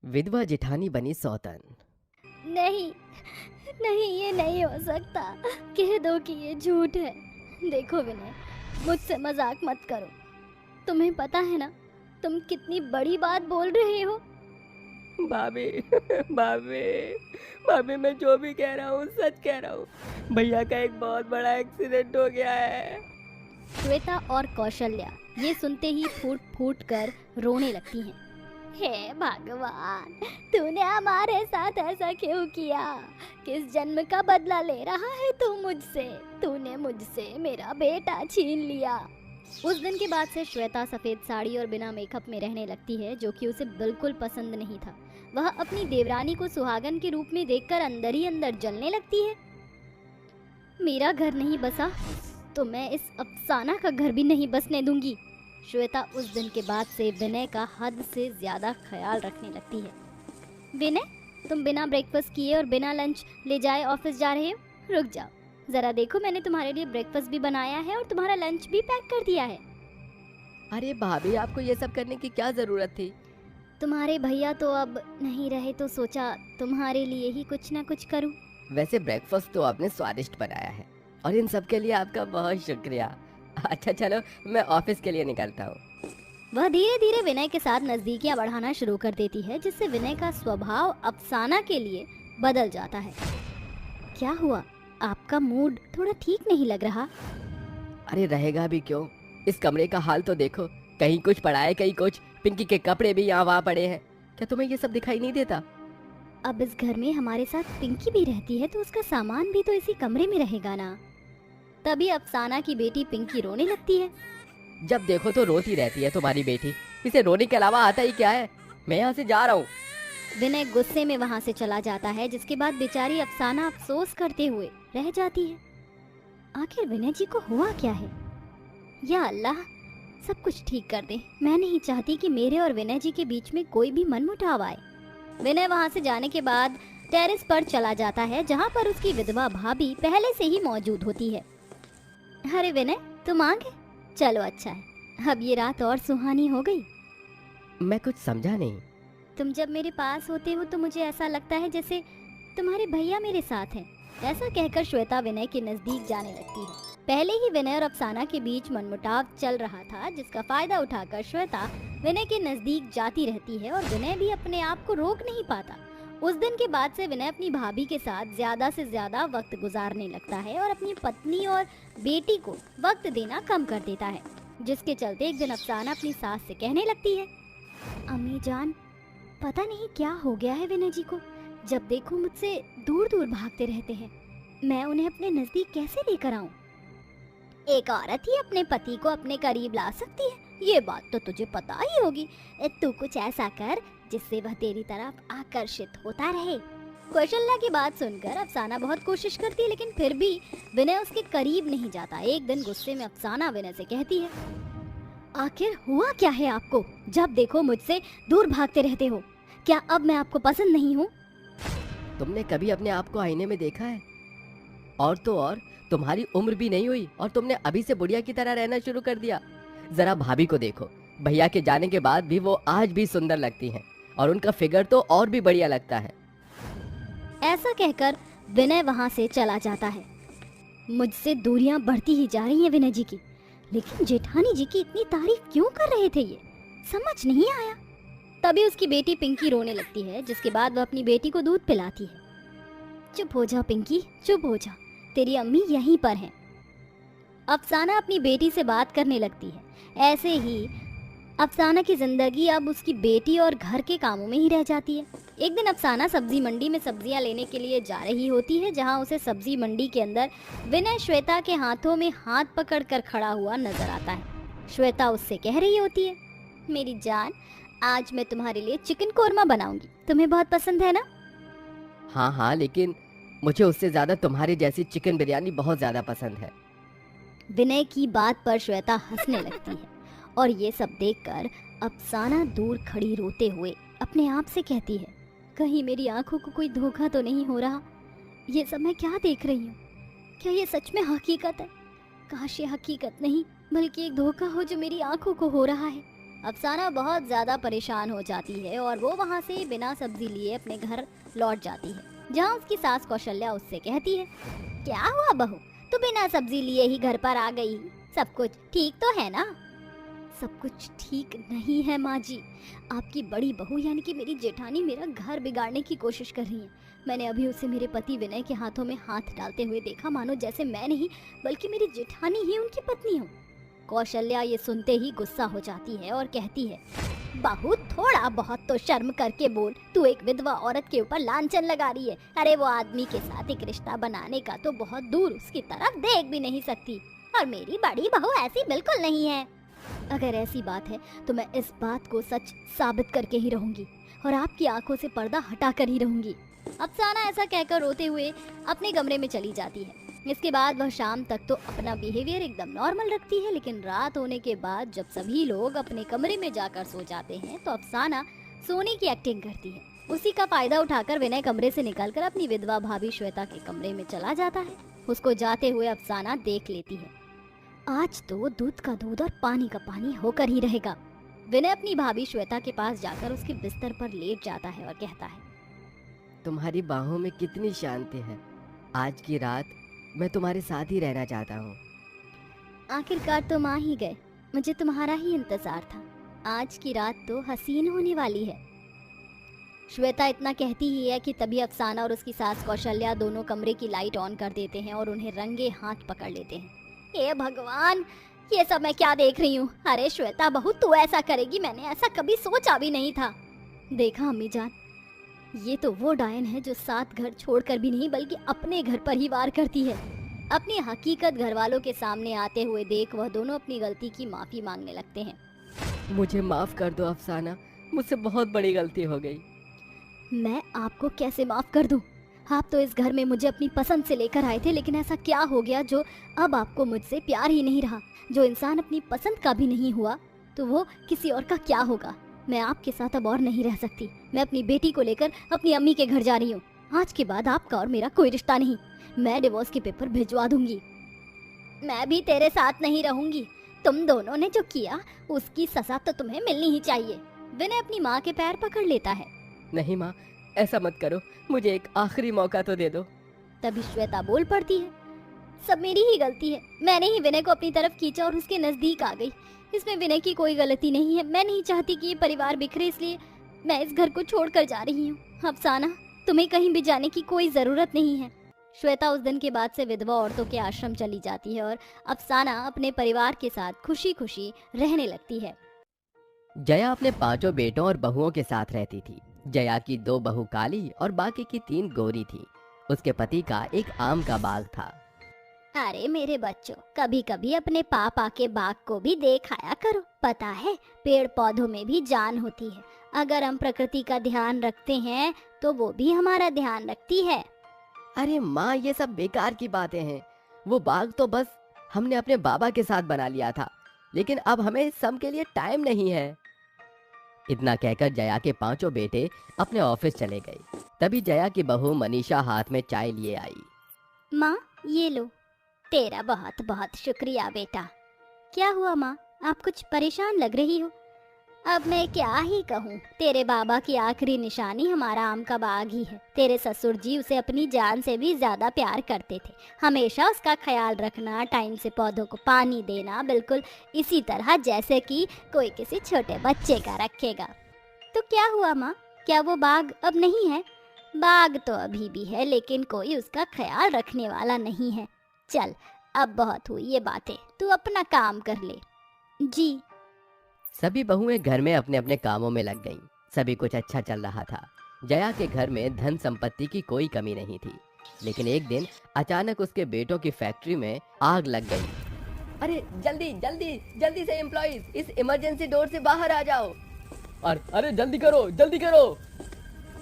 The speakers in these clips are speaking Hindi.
विधवा जेठानी बनी सौतन। नहीं, नहीं, ये नहीं हो सकता। कह दो कि ये झूठ है। देखो विनय, मुझसे मजाक मत करो। तुम्हें पता है ना, तुम कितनी बड़ी बात बोल रहे हो। भाभी भाभी भाभी, मैं जो भी कह रहा हूँ सच कह रहा हूँ। भैया का एक बहुत बड़ा एक्सीडेंट हो गया है। श्वेता और कौशल्या ये सुनते ही फूट फूट कर रोने लगती हैं। हे भगवान, तूने हमारे साथ ऐसा क्यों किया? किस जन्म का बदला ले रहा है तू मुझसे? तूने मुझसे मेरा बेटा छीन लिया। उस दिन के बाद से श्वेता सफेद साड़ी और बिना मेकअप में रहने लगती है, जो कि उसे बिल्कुल पसंद नहीं था। वह अपनी देवरानी को सुहागन के रूप में देखकर अंदर ही अंदर जलने लगती है। मेरा घर नहीं बसा तो मैं इस अफसाना का घर भी नहीं बसने दूंगी। श्वेता उस दिन के बाद से विनय का हद से ज्यादा ख्याल रखने लगती है। विनय, तुम बिना ब्रेकफास्ट किए और बिना लंच ले जाए ऑफिस जा रहे हो? रुक जाओ, जरा देखो, मैंने तुम्हारे लिए ब्रेकफास्ट भी बनाया है और तुम्हारा लंच भी पैक कर दिया है। अरे भाभी, आपको ये सब करने की क्या जरूरत थी? तुम्हारे भैया तो अब नहीं रहे तो सोचा तुम्हारे लिए ही कुछ ना कुछ करूं। वैसे ब्रेकफास्ट तो आपने स्वादिष्ट बनाया है और इन सब के लिए आपका बहुत शुक्रिया। अच्छा चलो, मैं ऑफिस के लिए निकलता हूँ। वह धीरे धीरे विनय के साथ नजदीकियां बढ़ाना शुरू कर देती है, जिससे विनय का स्वभाव अफसाना के लिए बदल जाता है। क्या हुआ? आपका मूड थोड़ा ठीक नहीं लग रहा। अरे रहेगा भी क्यों, इस कमरे का हाल तो देखो। कहीं कुछ पड़ा है, कहीं कुछ। पिंकी के कपड़े भी यहाँ वहाँ पड़े हैं। क्या तुम्हें ये सब दिखाई नहीं देता? अब इस घर में हमारे साथ पिंकी भी रहती है तो उसका सामान भी तो इसी कमरे में रहेगा ना। तभी अफसाना की बेटी पिंकी रोने लगती है। जब देखो तो रोती रहती है तुम्हारी बेटी। इसे रोने के अलावा आता ही क्या है? मैं यहाँ से जा रहा हूँ। विनय गुस्से में वहाँ से चला जाता है, जिसके बाद बेचारी अफसाना अफसोस करते हुए रह जाती है। आखिर विनय जी को हुआ क्या है? या अल्लाह, सब कुछ ठीक कर दे। मैं नहीं चाहती कि मेरे और विनय जी के बीच में कोई भी मनमुटाव आए। विनय वहाँ से जाने के बाद टेरेस पर चला जाता है, जहाँ पर उसकी विधवा भाभी पहले से ही मौजूद होती है। अरे विनय, तुम आ गए? चलो अच्छा है, अब ये रात और सुहानी हो गई। मैं कुछ समझा नहीं। तुम जब मेरे पास होते हो तो मुझे ऐसा लगता है जैसे तुम्हारे भैया मेरे साथ हैं। ऐसा कहकर श्वेता विनय के नजदीक जाने लगती है। पहले ही विनय और अफसाना के बीच मनमुटाव चल रहा था, जिसका फायदा उठाकर श्वेता विनय के नजदीक जाती रहती है और विनय भी अपने आप को रोक नहीं पाता। उस दिन के बाद से विनय अपनी भाभी के साथ ज्यादा से ज्यादा वक्त गुजारने लगता है और अपनी पत्नी और बेटी को वक्त देना कम कर देता है, जिसके चलते एक दिन अफसाना अपनी सास से कहने लगती है, अम्मी जान, पता नहीं क्या हो गया है विनय जी को। जब देखो मुझसे दूर दूर भागते रहते हैं। मैं उन्हें अपने नजदीक कैसे लेकर आऊं? एक औरत ही अपने पति को अपने करीब ला सकती है, ये बात तो तुझे पता ही होगी। तू कुछ ऐसा कर जिससे वह तेरी तरफ आकर्षित होता रहे। कौशल्या की बात सुनकर अफसाना बहुत कोशिश करती है, लेकिन फिर भी विनय उसके करीब नहीं जाता। एक दिन गुस्से में अफसाना विनय से कहती है, आखिर हुआ क्या है आपको? जब देखो मुझसे दूर भागते रहते हो। क्या अब मैं आपको पसंद नहीं हूँ? तुमने कभी अपने आप को आईने में देखा है? और तो और तुम्हारी उम्र भी नहीं हुई और तुमने अभी से बुढ़िया की तरह रहना शुरू कर दिया। जरा भाभी को देखो, भैया के जाने के बाद भी वो आज भी सुंदर लगती हैं और उनका फिगर तो और भी बढ़िया लगता है। ऐसा कहकर विनय वहाँ से चला जाता है। मुझसे दूरियां बढ़ती ही जा रही हैं विनय जी की, लेकिन जेठानी जी की इतनी तारीफ क्यों कर रहे थे, ये समझ नहीं आया। तभी उसकी बेटी पिंकी रोने लगती है, जिसके बाद वह अपनी बेटी को दूध पिलाती है। चुप हो जा पिंकी, चुप हो जा, तेरी अम्मी यहीं पर हैं। अफसाना अपनी बेटी से बात करने लगती है। ऐसे ही अफसाना की जिंदगी अब उसकी बेटी और घर के कामों में ही रह जाती है। एक दिन अफसाना सब्जी मंडी में सब्जियां लेने के लिए जा रही होती है, जहां उसे सब्जी मंडी के अंदर विनय श्वेता के हाथों में हाथ पकड़कर खड़ा हुआ नजर आता है। श्वेता उससे कह रही होती है, मेरी जान, आज मैं तुम्हारे लिए चिकन कोरमा बनाऊंगी, तुम्हें बहुत पसंद है ना? हाँ हाँ, लेकिन मुझे उससे ज्यादा तुम्हारी जैसी चिकन बिरयानी बहुत ज्यादा पसंद है। विनय की बात पर श्वेता हंसने लगती है और ये सब देखकर अफसाना दूर खड़ी रोते हुए अपने आप से कहती है, कहीं मेरी आंखों को कोई धोखा तो नहीं हो रहा? ये सब मैं क्या देख रही हूँ? क्या ये सच में हकीकत है? काश ये हकीकत नहीं बल्कि एक धोखा हो जो मेरी आंखों को हो रहा है। अफसाना बहुत ज्यादा परेशान हो जाती है और वो वहाँ से बिना सब्जी लिए अपने घर लौट जाती है, जहाँ उसकी सास कौशल्या उससे कहती है, क्या हुआ बहू, तू बिना सब्जी लिए ही घर पर आ गई, सब कुछ ठीक तो है ना? सब कुछ ठीक नहीं है माँ जी, आपकी बड़ी बहू यानी कि मेरी जेठानी मेरा घर बिगाड़ने की कोशिश कर रही है। मैंने अभी उसे मेरे पति विनय के हाथों में हाथ डालते हुए देखा, मानो जैसे मैं नहीं बल्कि मेरी जेठानी ही उनकी पत्नी हो। कौशल्या ये सुनते ही गुस्सा हो जाती है और कहती है, बहू थोड़ा बहुत तो शर्म करके बोल, तू एक विधवा औरत के ऊपर लांछन लगा रही है। अरे वो आदमी के साथ एक रिश्ता बनाने का तो बहुत दूर उसकी तरफ देख भी नहीं सकती, और मेरी बड़ी बहू ऐसी बिल्कुल नहीं है। अगर ऐसी बात है तो मैं इस बात को सच साबित करके ही रहूंगी और आपकी आंखों से पर्दा हटा कर ही रहूंगी। अफसाना ऐसा कहकर रोते हुए अपने कमरे में चली जाती है। इसके बाद वह शाम तक तो अपना बिहेवियर एकदम नॉर्मल रखती है, लेकिन रात होने के बाद जब सभी लोग अपने कमरे में जाकर सो जाते हैं तो अफसाना सोने की एक्टिंग करती है। उसी का फायदा उठाकर विनय कमरे से निकलकर अपनी विधवा भाभी श्वेता के कमरे में चला जाता है। उसको जाते हुए अफसाना देख लेती है, आज तो दूध का दूध और पानी का पानी होकर ही रहेगा। विनय अपनी भाभी श्वेता के पास जाकर उसके बिस्तर पर लेट जाता है और कहता है, तुम्हारी बाहों में कितनी शांति है। आज की रात मैं तुम्हारे साथ ही रहना चाहता हूँ। आखिरकार तुम आ ही गए, मुझे तुम्हारा ही इंतजार था। आज की रात तो हसीन होने वाली है। श्वेता इतना कहती ही है कि तभी अफसाना और उसकी सास कौशल्या दोनों कमरे की लाइट ऑन कर देते हैं और उन्हें रंगे हाथ पकड़ लेते हैं। हे भगवान, ये सब मैं क्या देख रही हूँ? अरे श्वेता बहू, तू ऐसा करेगी मैंने ऐसा कभी सोचा भी नहीं था। देखा अम्मी जान, ये तो वो डायन है जो 7 घर छोड़कर भी नहीं बल्कि अपने घर पर ही वार करती है। अपनी हकीकत घर वालों के सामने आते हुए देख वह दोनों अपनी गलती की माफी मांगने लगते हैं। मुझे माफ कर दो अफसाना, मुझसे बहुत बड़ी गलती हो गई। मैं आपको कैसे माफ कर दूं? आप तो इस घर में मुझे अपनी पसंद से लेकर आए थे, लेकिन ऐसा क्या हो गया जो अब आपको मुझसे प्यार ही नहीं रहा? जो इंसान अपनी पसंद का भी नहीं हुआ तो वो किसी और का क्या होगा? मैं आपके साथ अब और नहीं रह सकती। मैं अपनी बेटी को लेकर अपनी अम्मी के घर जा रही हूँ। आज के बाद आपका और मेरा कोई रिश्ता नहीं। मैं डिवोर्स के पेपर भिजवा दूंगी। मैं भी तेरे साथ नहीं रहूंगी। तुम दोनों ने जो किया उसकी सजा तो तुम्हें मिलनी ही चाहिए। विनय अपनी माँ के पैर पकड़ लेता है। नहीं माँ, ऐसा मत करो, मुझे एक आखिरी मौका तो दे दो। तभी श्वेता बोल पड़ती है, सब मेरी ही गलती है। मैंने ही विनय को अपनी तरफ खींचा और उसके नजदीक आ गई। इसमें विनय की कोई गलती नहीं है। मैं नहीं चाहती कि ये परिवार बिखरे, इसलिए मैं इस घर को छोड़कर जा रही हूँ। अफसाना, तुम्हें कहीं भी जाने की कोई जरूरत नहीं है। श्वेता उस दिन के बाद से विधवा औरतों के आश्रम चली जाती है और अफसाना अपने परिवार के साथ खुशी खुशी रहने लगती है। जया अपने 5 बेटों और बहुओं के साथ रहती थी। जया की 2 बहू काली और बाकी की 3 गोरी थी। उसके पति का एक आम का बाग था। अरे मेरे बच्चों, कभी कभी अपने पापा के बाग को भी देख आया करो। पता है, पेड़ पौधों में भी जान होती है। अगर हम प्रकृति का ध्यान रखते हैं तो वो भी हमारा ध्यान रखती है। अरे माँ, ये सब बेकार की बातें हैं। वो बाग तो बस हमने अपने बाबा के साथ बना लिया था, लेकिन अब हमें सब के लिए टाइम नहीं है। इतना कहकर जया के 5 बेटे अपने ऑफिस चले गए। तभी जया की बहू मनीषा हाथ में चाय लिए आई। माँ, ये लो। तेरा बहुत बहुत शुक्रिया बेटा। क्या हुआ माँ, आप कुछ परेशान लग रही हो? अब मैं क्या ही कहूँ, तेरे बाबा की आखिरी निशानी हमारा आम का बाग ही है। तेरे ससुर जी उसे अपनी जान से भी ज्यादा प्यार करते थे। हमेशा उसका ख्याल रखना, टाइम से पौधों को पानी देना, बिल्कुल इसी तरह जैसे कि कोई किसी छोटे बच्चे का रखेगा। तो क्या हुआ माँ, क्या वो बाग अब नहीं है? बाग तो अभी भी है, लेकिन कोई उसका ख्याल रखने वाला नहीं है। चल, अब बहुत हुई ये बातें, तू अपना काम कर ले। जी। सभी बहुएं घर में अपने अपने कामों में लग गईं। सभी कुछ अच्छा चल रहा था। जया के घर में धन संपत्ति की कोई कमी नहीं थी, लेकिन एक दिन अचानक उसके बेटों की फैक्ट्री में आग लग गई। अरे जल्दी जल्दी जल्दी से एम्प्लॉइज इस इमरजेंसी डोर से बाहर आ जाओ। और अरे जल्दी करो जल्दी करो।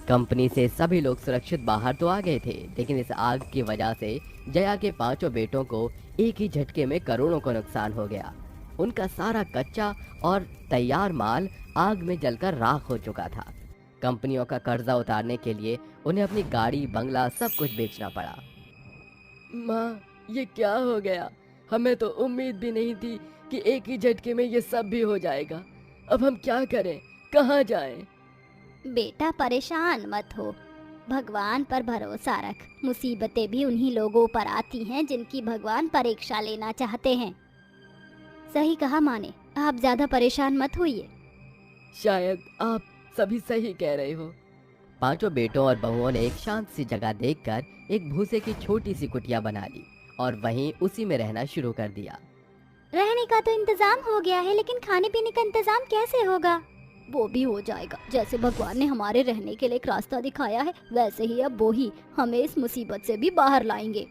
कंपनी से सभी लोग सुरक्षित बाहर तो आ गए थे, लेकिन इस आग की वजह से जया के 5 बेटों को एक ही झटके में करोड़ों का नुकसान हो गया। उनका सारा कच्चा और तैयार माल आग में जलकर राख हो चुका था। कंपनियों का कर्जा उतारने के लिए उन्हें अपनी गाड़ी, बंगला सब कुछ बेचना पड़ा। माँ, ये क्या हो गया? हमें तो उम्मीद भी नहीं थी कि एक ही झटके में ये सब भी हो जाएगा। अब हम क्या करें, कहाँ जाएं? बेटा परेशान मत हो, भगवान पर भरोसा रख। मुसीबतें भी उन्हीं लोगों पर आती हैं जिनकी भगवान परीक्षा लेना चाहते हैं। सही कहा माँ ने, आप ज्यादा परेशान मत होइए। शायद आप सभी सही कह रहे हो। पांचों बेटों और बहुओं ने एक शांत सी जगह देखकर एक भूसे की छोटी सी कुटिया बना ली और वहीं उसी में रहना शुरू कर दिया। रहने का तो इंतजाम हो गया है, लेकिन खाने पीने का इंतजाम कैसे होगा? वो भी हो जाएगा। जैसे भगवान ने हमारे रहने के लिए एक रास्ता दिखाया है, वैसे ही अब वो ही हमें इस मुसीबत से भी बाहर लाएंगे।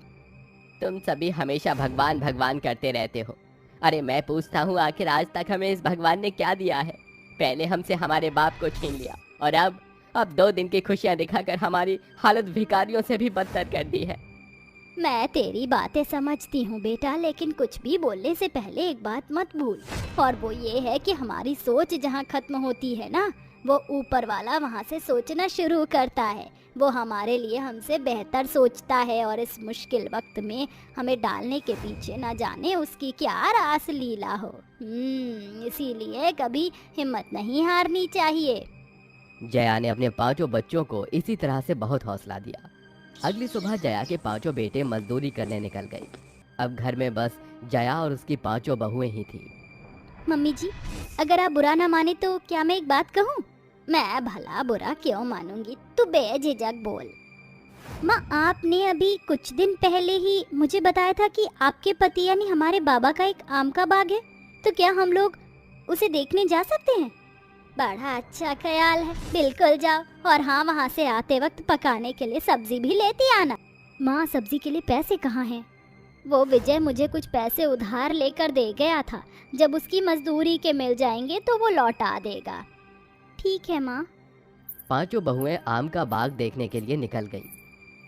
तुम सभी हमेशा भगवान भगवान करते रहते हो। अरे मैं पूछता हूँ, आखिर आज तक हमें इस भगवान ने क्या दिया है? पहले हमसे हमारे बाप को छीन लिया और अब 2 दिन की खुशियाँ दिखाकर हमारी हालत भिखारियों से भी बदतर कर दी है। मैं तेरी बातें समझती हूँ बेटा, लेकिन कुछ भी बोलने से पहले एक बात मत भूल, और वो ये है कि हमारी सोच जहाँ खत्म होती है ना, वो ऊपर वाला वहाँ से सोचना शुरू करता है। वो हमारे लिए हमसे बेहतर सोचता है, और इस मुश्किल वक्त में हमें डालने के पीछे न जाने उसकी क्या रास लीला हो। इसीलिए कभी हिम्मत नहीं हारनी चाहिए। जया ने अपने 5 बच्चों को इसी तरह से बहुत हौसला दिया। अगली सुबह जया के 5 बेटे मजदूरी करने निकल गए। अब घर में बस जया और उसकी 5 बहुएं ही थी। मम्मी जी, अगर आप बुरा ना माने तो क्या मैं एक बात कहूँ? मैं भला बुरा क्यों मानूंगी, तू बेझिझक बोल। माँ, आपने अभी कुछ दिन पहले ही मुझे बताया था कि आपके पति यानी हमारे बाबा का एक आम का बाग है, तो क्या हम लोग उसे देखने जा सकते हैं? बड़ा अच्छा ख्याल है, बिल्कुल जाओ। और हाँ, वहाँ से आते वक्त पकाने के लिए सब्जी भी लेती आना। माँ, सब्जी के लिए पैसे कहाँ हैं? वो विजय मुझे कुछ पैसे उधार लेकर दे गया था, जब उसकी मजदूरी के मिल जाएंगे तो वो लौटा देगा। ठीक है माँ। 5 बहुएं आम का बाग देखने के लिए निकल गईं।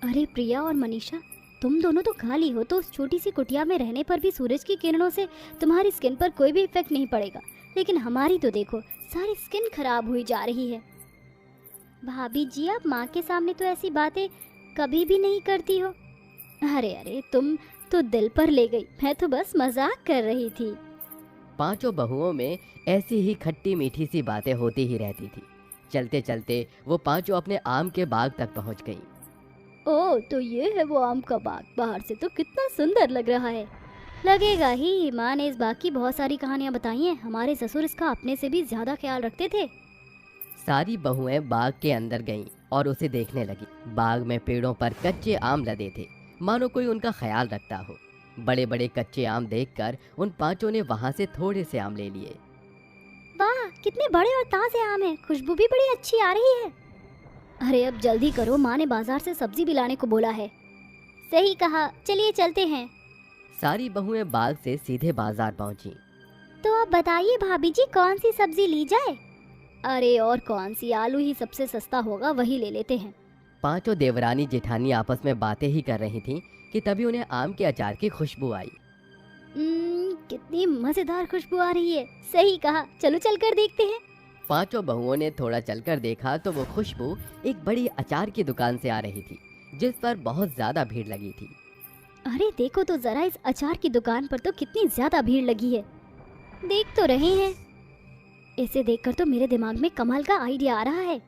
अरे प्रिया और मनीषा, तुम दोनों तो खाली हो, तो उस छोटी सी कुटिया में रहने पर भी सूरज की किरणों से तुम्हारी स्किन पर कोई भी इफेक्ट नहीं पड़ेगा, लेकिन हमारी तो देखो, सारी स्किन खराब हुई जा रही है। भाभी जी, आप माँ के सामने तो ऐसी बातें कभी भी नहीं करती हो। अरे अरे, तुम तो दिल पर ले गई, मैं तो बस मजाक कर रही थी। 5 बहुओं में ऐसी ही खट्टी मीठी सी बातें होती ही रहती थी। चलते चलते वो 5 अपने आम के बाग तक पहुंच गईं। ओह, तो ये है वो आम का बाग। बाहर से तो कितना सुंदर लग रहा है। लगेगा ही, माँ ने इस बाग की बहुत सारी कहानियाँ बताई हैं। हमारे ससुर इसका अपने से भी ज्यादा ख्याल रखते थे। सारी बहुएं बाग के अंदर गईं और उसे देखने लगी। बाग में पेड़ों पर कच्चे आम लदे थे, मानो कोई उनका ख्याल रखता हो। बड़े बड़े कच्चे आम देखकर उन 5 ने वहां से थोड़े से आम ले लिए। वाह, कितने बड़े और ताजे आम हैं, खुशबू भी बड़ी अच्छी आ रही है। अरे अब जल्दी करो, माँ ने बाजार से सब्जी भी लाने को बोला है। सही कहा, चलिए चलते हैं। सारी बहुएं बाग से सीधे बाजार पहुंची। तो आप बताइए भाभी जी, कौन सी सब्जी ली जाए? अरे और कौन सी, आलू ही सबसे सस्ता होगा, वही ले लेते हैं। 5 देवरानी जेठानी आपस में बातें ही कर रही थीं कि तभी उन्हें आम के अचार की खुशबू आई। कितनी मजेदार खुशबू आ रही है। सही कहा, चलो चलकर देखते हैं। 5 बहुओं ने थोड़ा चलकर देखा तो वो खुशबू एक बड़ी अचार की दुकान से आ रही थी, जिस पर बहुत ज्यादा भीड़ लगी थी। अरे देखो तो जरा, इस अचार की दुकान पर तो कितनी ज्यादा भीड़ लगी है। देख तो रहे हैं। इसे देखकर तो मेरे दिमाग में कमाल का आइडिया आ रहा है।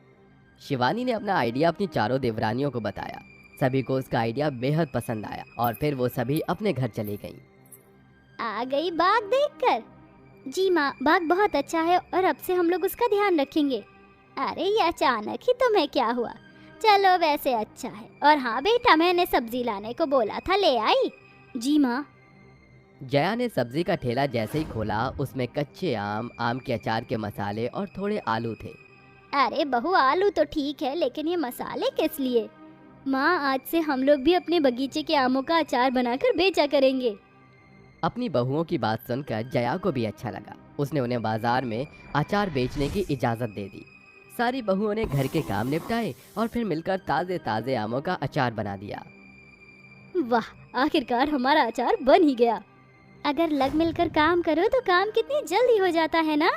शिवानी ने अपना आइडिया अपनी 4 देवरानियों को बताया। सभी को उसका आइडिया बेहद पसंद आया और फिर वो सभी अपने घर चली गईं। आ गई बाग देखकर? जी माँ, बाग बहुत अच्छा है और अब से हम लोग उसका ध्यान रखेंगे। अरे ये अचानक ही तुम्हें क्या हुआ? चलो वैसे अच्छा है। और हाँ बेटा, मैंने सब्जी लाने को बोला था, ले आई? जी माँ। जया ने सब्जी का ठेला जैसे ही खोला, उसमें कच्चे आम, आम के अचार के मसाले और थोड़े आलू थे। अरे बहू, आलू तो ठीक है, लेकिन ये मसाले किस लिए? माँ, आज से हम लोग भी अपने बगीचे के आमों का अचार बनाकर बेचा करेंगे। अपनी बहुओं की बात सुनकर जया को भी अच्छा लगा। उसने उन्हें बाजार में अचार बेचने की इजाजत दे दी। सारी बहुओं ने घर के काम निपटाए और फिर मिलकर ताजे ताजे आमों का अचार बना दिया। वाह, आखिरकार हमारा अचार बन ही गया। अगर लग मिलकर काम करो तो काम कितनी जल्दी हो जाता है ना।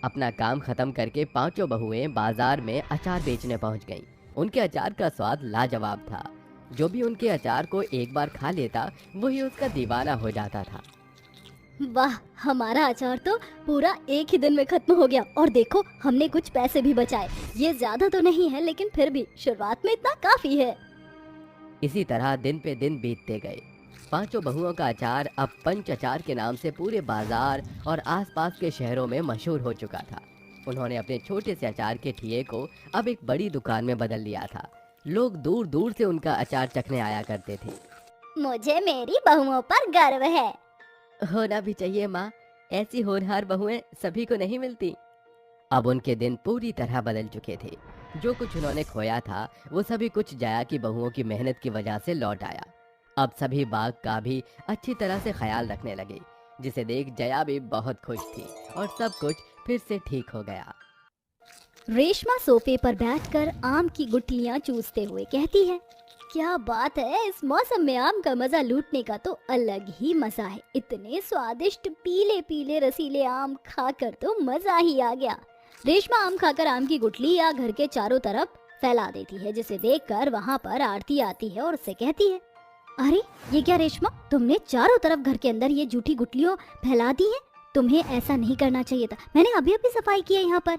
अपना काम खत्म करके 5 बहुएं बाजार में अचार बेचने पहुंच गईं। उनके अचार का स्वाद लाजवाब था। जो भी उनके अचार को एक बार खा लेता, वही उसका दीवाना हो जाता था। वाह, हमारा अचार तो पूरा एक ही दिन में खत्म हो गया और देखो हमने कुछ पैसे भी बचाए। ये ज्यादा तो नहीं है लेकिन फिर भी शुरुआत में इतना काफी है। इसी तरह दिन पे दिन बीतते गए। पांचों बहुओं का अचार अब पंच अचार के नाम से पूरे बाजार और आसपास के शहरों में मशहूर हो चुका था। उन्होंने अपने छोटे से अचार के ठिये को अब एक बड़ी दुकान में बदल लिया था। लोग दूर दूर से उनका अचार चखने आया करते थे। मुझे मेरी बहुओं पर गर्व है। होना भी चाहिए माँ, ऐसी होनहार बहुएं सभी को नहीं मिलती। अब उनके दिन पूरी तरह बदल चुके थे। जो कुछ उन्होंने खोया था वो सभी कुछ जया की बहुओं की मेहनत की वजह से लौट आया। अब सभी बाग का भी अच्छी तरह से ख्याल रखने लगे, जिसे देख जया भी बहुत खुश थी और सब कुछ फिर से ठीक हो गया। रेशमा सोफे पर बैठकर आम की गुठलियां चूसते हुए कहती है, क्या बात है, इस मौसम में आम का मजा लूटने का तो अलग ही मजा है। इतने स्वादिष्ट पीले पीले रसीले आम खाकर तो मजा ही आ गया। रेशमा आम खाकर आम की गुठली या घर के चारों तरफ फैला देती है, जिसे देखकर वहाँ पर आरती आती है और उससे कहती है, अरे ये क्या रेशमा, तुमने चारों तरफ घर के अंदर ये जूठी गुठलियों फैला दी है। तुम्हें ऐसा नहीं करना चाहिए था, मैंने अभी अभी सफाई की है यहाँ पर।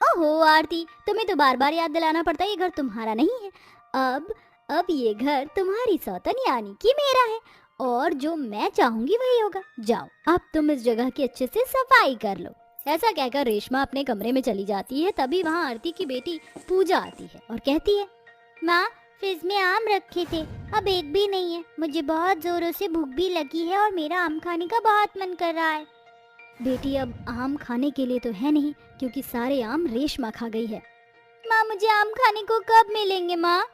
ओहो आरती, तुम्हें तो बार बार याद दिलाना पड़ता है, ये घर तुम्हारा नहीं है। अब ये घर तुम्हारी सौतन यानी कि मेरा है और जो मैं चाहूंगी वही होगा। जाओ अब तुम इस जगह की अच्छे से सफाई कर लो। ऐसा कहकर रेशमा अपने कमरे में चली जाती है। तभी वहाँ आरती की बेटी पूजा आती है और कहती है, माँ फ्रिज में आम रखे थे, अब एक भी नहीं है। मुझे बहुत जोरों से भूख भी लगी है और मेरा आम खाने का बहुत मन कर रहा है। बेटी अब आम खाने के लिए तो है नहीं, क्योंकि सारे आम रेशमा खा गई है। माँ मुझे आम खाने को कब मिलेंगे माँ?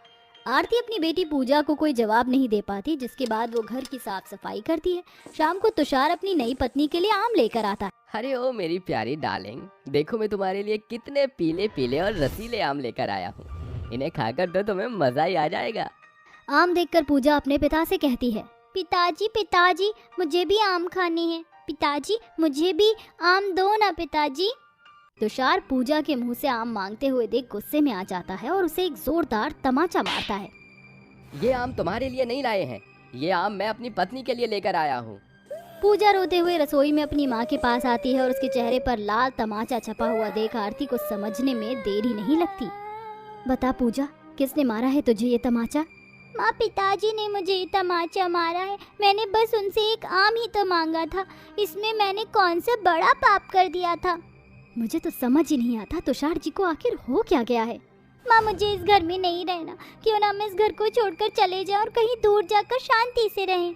आरती अपनी बेटी पूजा को कोई जवाब नहीं दे पाती, जिसके बाद वो घर की साफ सफाई करती है। शाम को तुषार अपनी नई पत्नी के लिए आम लेकर आता है। अरे ओ मेरी प्यारी डार्लिंग, देखो मैं तुम्हारे लिए कितने पीले पीले और रसीले आम लेकर आया हूँ। इन्हें खाकर तो तुम्हें मजा ही आ जाएगा। आम देखकर पूजा अपने पिता से कहती है, पिताजी पिताजी मुझे भी आम खाने हैं। पिताजी मुझे भी आम दो ना पिताजी। तुषार पूजा के मुंह से आम मांगते हुए देख गुस्से में आ जाता है और उसे एक जोरदार तमाचा मारता है। ये आम तुम्हारे लिए नहीं लाए हैं, ये आम मैं अपनी पत्नी के लिए लेकर आया हूँ। पूजा रोते हुए रसोई में अपनी माँ के पास आती है और उसके चेहरे पर लाल तमाचा छपा हुआ देख आरती को समझने में देरी नहीं लगती। बता पूजा, किसने मारा है तुझे ये तमाचा? माँ पिताजी ने मुझे ये तमाचा मारा है। मैंने बस उनसे एक आम ही तो मांगा था, इसमें मैंने कौन सा बड़ा पाप कर दिया था। मुझे तो समझ ही नहीं आता तुषार जी को आखिर हो क्या गया है। माँ मुझे इस घर में नहीं रहना, क्यों ना हम इस घर को छोड़कर चले जाएं और कहीं दूर जाकर शांति से रहें।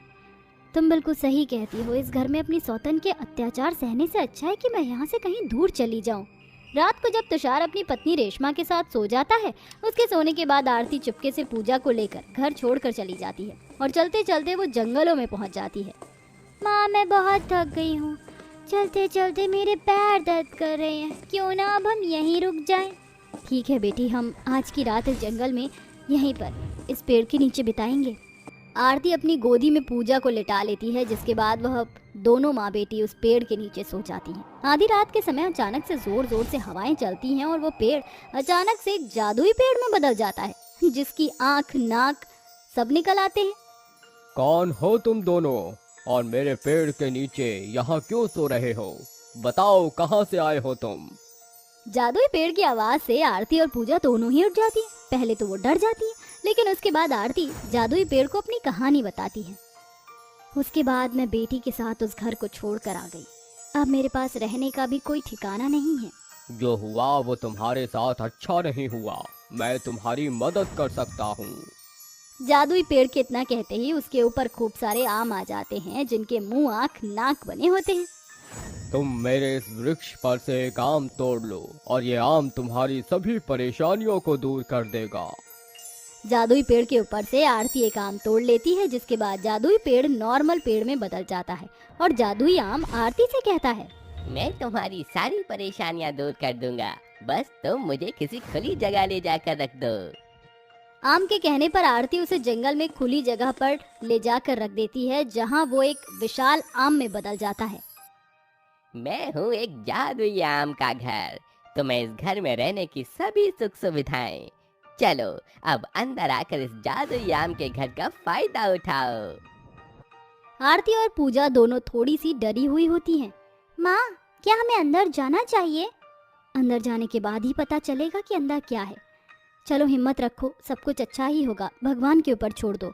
तुम बिल्कुल सही कहती हो, इस घर में अपनी सौतन के अत्याचार सहने से अच्छा है कि मैं यहाँ से कहीं दूर चली जाऊँ। रात को जब तुषार अपनी पत्नी रेशमा के साथ सो जाता है, उसके सोने के बाद आरती चुपके से पूजा को लेकर घर छोड़कर चली जाती है और चलते चलते वो जंगलों में पहुँच जाती है। माँ मैं बहुत थक गई हूँ, चलते चलते मेरे पैर दर्द कर रहे हैं, क्यों ना अब हम यहीं रुक जाएं। ठीक है बेटी, हम आज की रात इस जंगल में यहीं पर इस पेड़ के नीचे बिताएंगे। आरती अपनी गोदी में पूजा को लिटा लेती है, जिसके बाद वह दोनों माँ बेटी उस पेड़ के नीचे सो जाती हैं। आधी रात के समय अचानक से जोर जोर से हवाएं चलती हैं और वो पेड़ अचानक से एक जादुई पेड़ में बदल जाता है, जिसकी आँख नाक सब निकल आते हैं। कौन हो तुम दोनों और मेरे पेड़ के नीचे यहाँ क्यों सो रहे हो? बताओ कहाँ से आए हो तुम? जादुई पेड़ की आवाज से आरती और पूजा दोनों ही उठ जाती है। पहले तो वो डर जाती है, लेकिन उसके बाद आरती जादुई पेड़ को अपनी कहानी बताती है। उसके बाद मैं बेटी के साथ उस घर को छोड़कर आ गई। अब मेरे पास रहने का भी कोई ठिकाना नहीं है। जो हुआ वो तुम्हारे साथ अच्छा नहीं हुआ, मैं तुम्हारी मदद कर सकता हूँ। जादुई पेड़ के इतना कहते ही उसके ऊपर खूब सारे आम आ जाते हैं, जिनके मुंह आँख नाक बने होते हैं। तुम मेरे इस वृक्ष पर से एक आम तोड़ लो और ये आम तुम्हारी सभी परेशानियों को दूर कर देगा। जादुई पेड़ के ऊपर से आरती एक आम तोड़ लेती है, जिसके बाद जादुई पेड़ नॉर्मल पेड़ में बदल जाता है और जादुई आम आरती से कहता है, मैं तुम्हारी सारी परेशानियां दूर कर दूंगा, बस तुम मुझे किसी खुली जगह ले जाकर रख दो। आम के कहने पर आरती उसे जंगल में खुली जगह पर ले जाकर रख देती है, जहां वो एक विशाल आम में बदल जाता है। मैं हूँ एक जादुई आम का घर, तुम्हें इस घर में रहने की सभी सुख सुविधाएं। चलो अब अंदर आकर इस जादुई आम के घर का फायदा उठाओ। आरती और पूजा दोनों थोड़ी सी डरी हुई होती हैं। माँ, क्या हमें अंदर जाना चाहिए? अंदर जाने के बाद ही पता चलेगा कि अंदर क्या है। चलो हिम्मत रखो, सब कुछ अच्छा ही होगा, भगवान के ऊपर छोड़ दो।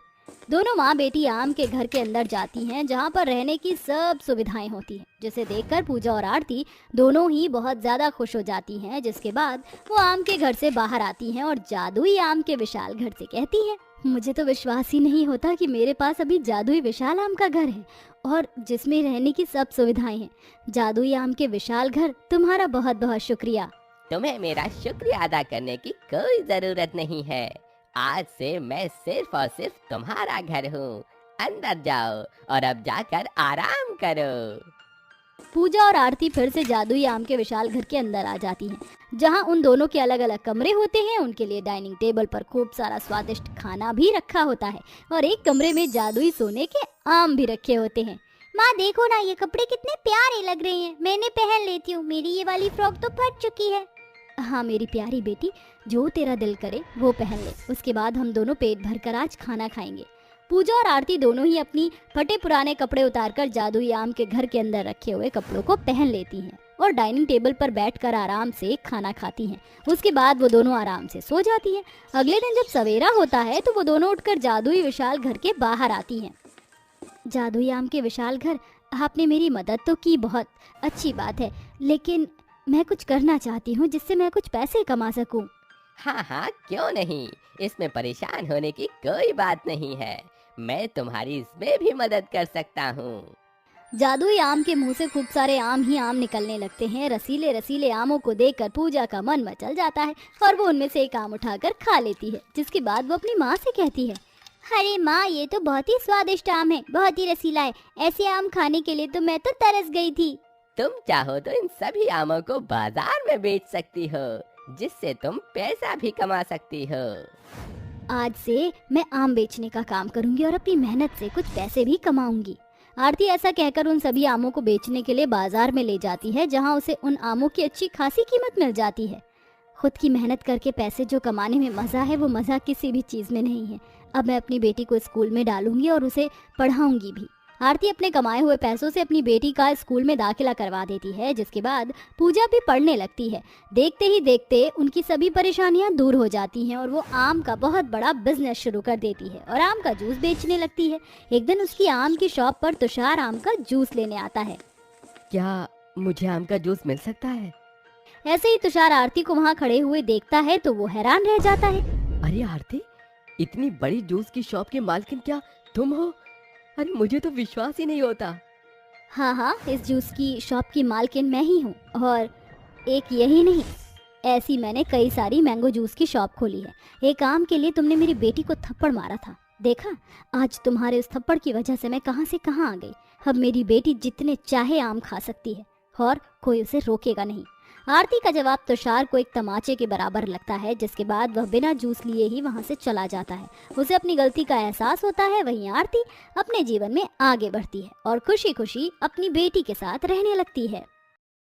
दोनों माँ बेटी आम के घर के अंदर जाती हैं, जहाँ पर रहने की सब सुविधाएं होती हैं, जिसे देखकर पूजा और आरती दोनों ही बहुत ज्यादा खुश हो जाती हैं। जिसके बाद वो आम के घर से बाहर आती हैं और जादुई आम के विशाल घर से कहती हैं, मुझे तो विश्वास ही नहीं होता कि मेरे पास अभी जादुई विशाल आम का घर है और जिसमें रहने की सब सुविधाएं हैं। जादुई आम के विशाल घर, तुम्हारा बहुत बहुत शुक्रिया। तुम्हें मेरा शुक्रिया अदा करने की कोई जरूरत नहीं है। आज से मैं सिर्फ और सिर्फ तुम्हारा घर हूँ। अंदर जाओ और अब जाकर आराम करो। पूजा और आरती फिर से जादुई आम के विशाल घर के अंदर आ जाती हैं, जहां उन दोनों के अलग अलग कमरे होते हैं। उनके लिए डाइनिंग टेबल पर खूब सारा स्वादिष्ट खाना भी रखा होता है और एक कमरे में जादुई सोने के आम भी रखे होते हैं। माँ देखो ना, ये कपड़े कितने प्यारे लग रहे हैं, मैंने पहन लेती हूँ, मेरी ये वाली फ्रॉक तो फट चुकी है। हाँ मेरी प्यारी बेटी, जो तेरा दिल करे वो पहन ले, उसके बाद हम दोनों पेट भरकर आज खाना खाएंगे। पूजा और आरती दोनों ही अपनी फटे पुराने कपड़े उतारकर जादुई आम के घर के अंदर रखे हुए कपड़ों को पहन लेती हैं और डाइनिंग टेबल पर बैठकर आराम से खाना खाती हैं। उसके बाद वो दोनों आराम से सो जाती हैं। अगले दिन जब सवेरा होता है तो वो दोनों उठकर जादुई विशाल घर के बाहर आती हैं। जादुई आम के विशाल घर, आपने मेरी मदद तो की, बहुत अच्छी बात है, लेकिन मैं कुछ करना चाहती हूँ जिससे मैं कुछ पैसे कमा सकूं। हाँ हाँ, क्यों नहीं, इसमें परेशान होने की कोई बात नहीं है। मैं तुम्हारी इसमें भी मदद कर सकता हूँ। जादुई आम के मुंह से खूब सारे आम ही आम निकलने लगते हैं। रसीले रसीले आमों को देखकर पूजा का मन मचल जाता है और वो उनमें से एक आम उठाकर खा लेती है। जिसके बाद वो अपनी माँ से कहती है, अरे माँ, ये तो बहुत ही स्वादिष्ट आम है, बहुत ही रसीला है, ऐसे आम खाने के लिए तो मैं तो तरस गई थी। तुम चाहो तो इन सभी आमों को बाजार में बेच सकती हो, जिससे तुम पैसा भी कमा सकती हो। आज से मैं आम बेचने का काम करूंगी और अपनी मेहनत से कुछ पैसे भी कमाऊंगी। आरती ऐसा कहकर उन सभी आमों को बेचने के लिए बाजार में ले जाती है, जहां उसे उन आमों की अच्छी खासी कीमत मिल जाती है। खुद की मेहनत करके पैसे जो कमाने में मजा है, वो मजा किसी भी चीज में नहीं है। अब मैं अपनी बेटी को स्कूल में डालूंगी और उसे पढ़ाऊंगी भी। आरती अपने कमाए हुए पैसों से अपनी बेटी का स्कूल में दाखिला करवा देती है। जिसके बाद पूजा भी पढ़ने लगती है। देखते ही देखते उनकी सभी परेशानियां दूर हो जाती हैं और वो आम का बहुत बड़ा बिजनेस शुरू कर देती है और आम का जूस बेचने लगती है। एक दिन उसकी आम की शॉप पर तुषार आम का जूस लेने आता है। क्या मुझे आम का जूस मिल सकता है? ऐसे ही तुषार आरती को वहाँ खड़े हुए देखता है तो वो हैरान रह जाता है। अरे आरती, इतनी बड़ी जूस की शॉप की मालकिन क्या तुम हो? अरे मुझे तो विश्वास ही नहीं होता। हाँ, इस जूस की शॉप की मालकिन मैं ही हूँ और एक यही नहीं, ऐसी मैंने कई सारी मैंगो जूस की शॉप खोली है। एक आम के लिए तुमने मेरी बेटी को थप्पड़ मारा था, देखा? आज तुम्हारे उस थप्पड़ की वजह से मैं कहाँ से कहाँ आ गई। अब मेरी बेटी जितने चाहे आम खा सकती है और कोई उसे रोकेगा नहीं। आरती का जवाब तुषार को एक तमाचे के बराबर लगता है। जिसके बाद वह बिना जूस लिए ही वहां से चला जाता है। उसे अपनी गलती का एहसास होता है। वहीं आरती अपने जीवन में आगे बढ़ती है और खुशी खुशी अपनी बेटी के साथ रहने लगती है।